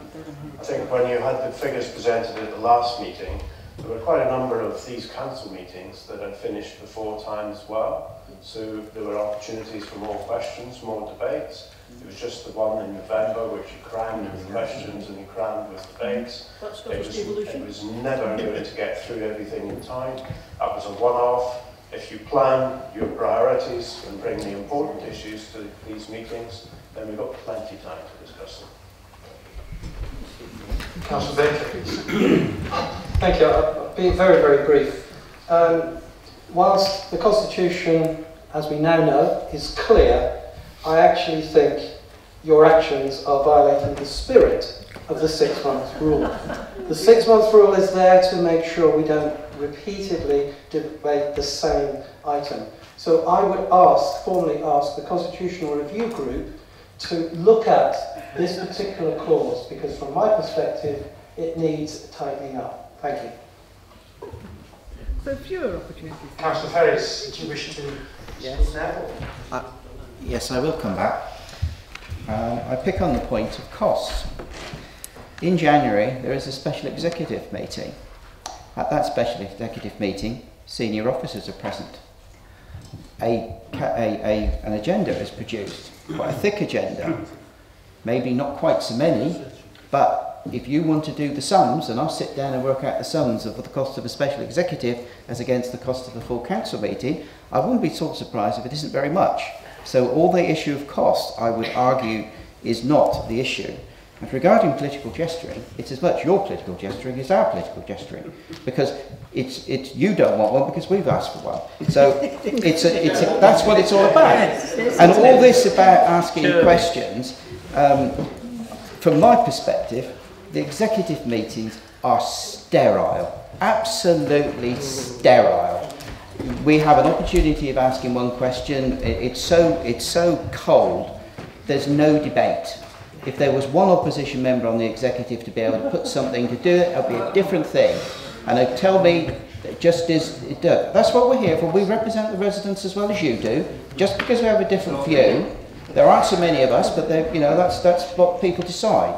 I think when you had the figures presented at the last meeting, there were quite a number of these council meetings that had finished before time as well. So there were opportunities for more questions, more debates. It was just the one in November which you crammed with questions and you crammed with debates. It was never going to get through everything in time. That was a one-off. If you plan your priorities and bring the important issues to these meetings, then we've got plenty of time to discuss them. Councillor Baker, please. Thank you. I'll be very brief. Whilst the Constitution, as we now know, is clear, I actually think your actions are violating the spirit of the 6-month rule. The 6-month rule is there to make sure we don't repeatedly debate the same item. So I would formally ask the Constitutional Review Group to look at this particular clause, because from my perspective, it needs tightening up. Thank you. So fewer opportunities. Councillor Ferris, do you wish to speak now? Yes, I will come back. I pick on the point of costs. In January, there is a special executive meeting. At that special executive meeting, senior officers are present. An agenda is produced, quite a thick agenda, maybe not quite so many, but if you want to do the sums, and I'll sit down and work out the sums of the cost of a special executive as against the cost of a full council meeting, I wouldn't be sort of surprised if it isn't very much. So all the issue of cost, I would argue, is not the issue. And regarding political gesturing, it's as much your political gesturing as our political gesturing, because it's you don't want one because we've asked for one. So that's what it's all about. And all this about asking questions, from my perspective, the executive meetings are sterile, absolutely sterile. We have an opportunity of asking one question. It's so cold. There's no debate. If there was one opposition member on the executive to be able to put something to do it, it'll be a different thing. And they'd tell me that just is it does. That's what we're here for. We represent the residents as well as you do. Just because we have a different view, there aren't so many of us, but you know that's what people decide.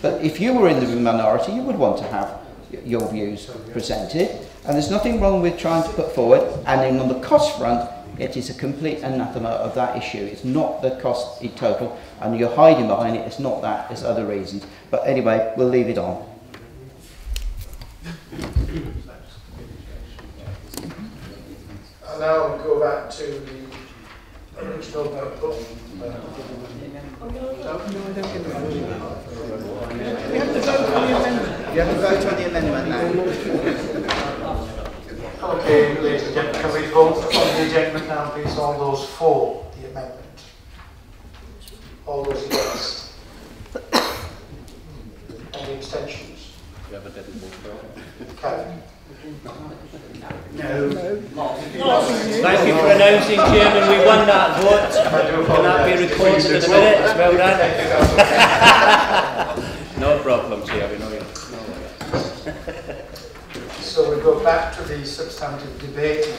But if you were in the minority, you would want to have your views presented. And there's nothing wrong with trying to put forward. And then on the cost front, it is a complete anathema of that issue. It's not the cost in total, and you're hiding behind it. It's not that, it's other reasons. But anyway, we'll leave it on. And now we'll go back to the original vote. You have to vote on the amendment. You have to vote on the amendment now. Okay, ladies and gentlemen, can we vote on the agenda now, please? All those for the amendment? All those against? Any abstentions? Carried. No. Thank you for announcing, Chairman, we won that vote. Can that be recorded in a minute? Well done. No problem, Chairman. So we go back to the substantive debate now.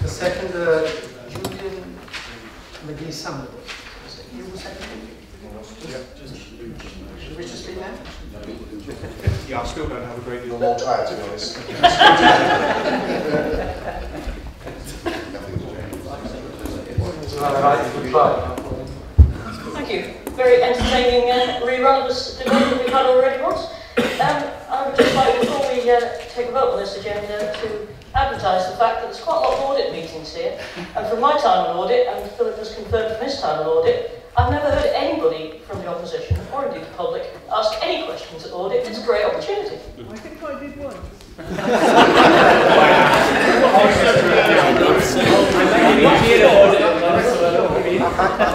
The second, Julian McGee-Summerall. Is it you who seconded? Do you wish to speak now? Yeah, I still don't have a great deal more time, to be honest. Thank you. Very entertaining rerun of this debate that we've had already once. I would just like, before we take a vote on this agenda, to advertise the fact that there's quite a lot of audit meetings here. And from my time on audit, and Philip has confirmed from his time on audit, I've never heard anybody from the opposition, or indeed the public, ask any questions at audit. It's a great opportunity. I think I did once.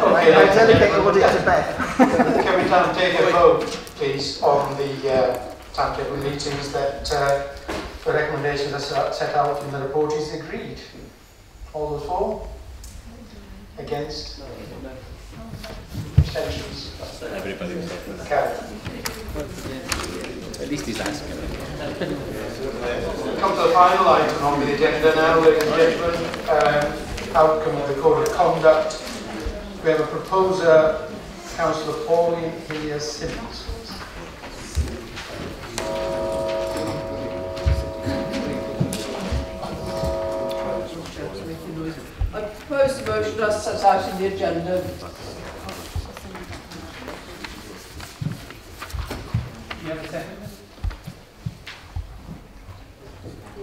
I dedicate the audit to Beth. Can we now take a vote, please, on the timetable meetings that the recommendations are set out in the report is agreed? All those for? Against? Abstentions? Everybody was there. Carried. At least he's asking. Come to the final item on the agenda now, ladies and gentlemen. Outcome of the Code of Conduct. We have a proposer, Councillor Pauline Hillier-Simmons. I propose the motion as set out in the agenda. Do you have a second? Do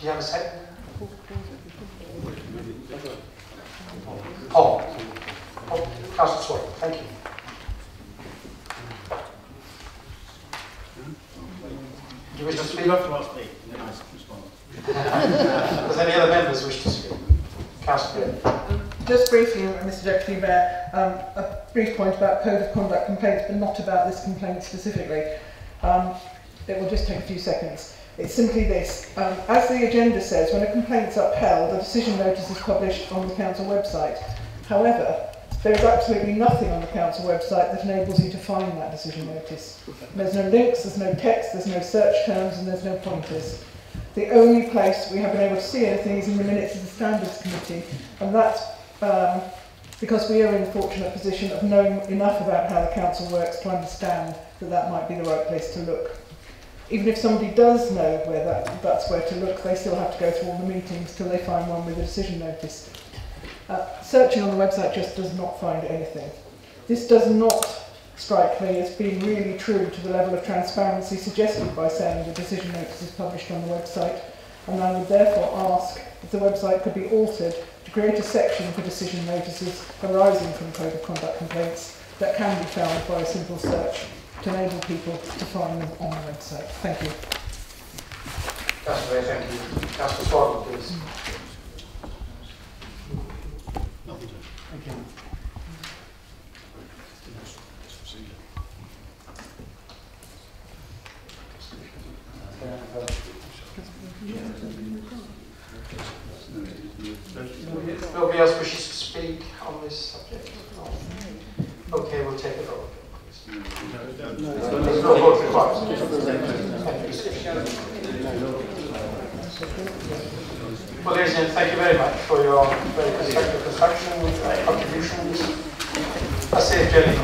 you have a second? Paul. Councillor Swan, thank you. Do you wish to speak? Does any other members wish to speak? Councillor. Just briefly, Mr Deputy Mayor, a brief point about Code of Conduct complaints, but not about this complaint specifically. It will just take a few seconds. It's simply this. As the agenda says, when a complaint's upheld, a decision notice is published on the council website. However, There is absolutely nothing on the council website that enables you to find that decision notice. There's no links, there's no text, there's no search terms, and there's no pointers. The only place we have been able to see anything is in the minutes of the Standards Committee, and that's because we are in the fortunate position of knowing enough about how the council works to understand that that might be the right place to look. Even if somebody does know where that's where to look, they still have to go through all the meetings till they find one with a decision notice. Searching on the website just does not find anything. This does not strike me as being really true to the level of transparency suggested by saying the decision notice is published on the website, and I would therefore ask if the website could be altered to create a section for decision notices arising from Code of Conduct complaints that can be found by a simple search to enable people to find them on the website. Thank you. Councillor, thank you. Councillor Swanton, please. Thank you. Nobody else wishes to speak on this subject? No. Okay, we'll take a vote. There's no vote required. Well, ladies and gentlemen, thank you very much for your very constructive contributions. I say, Jenny.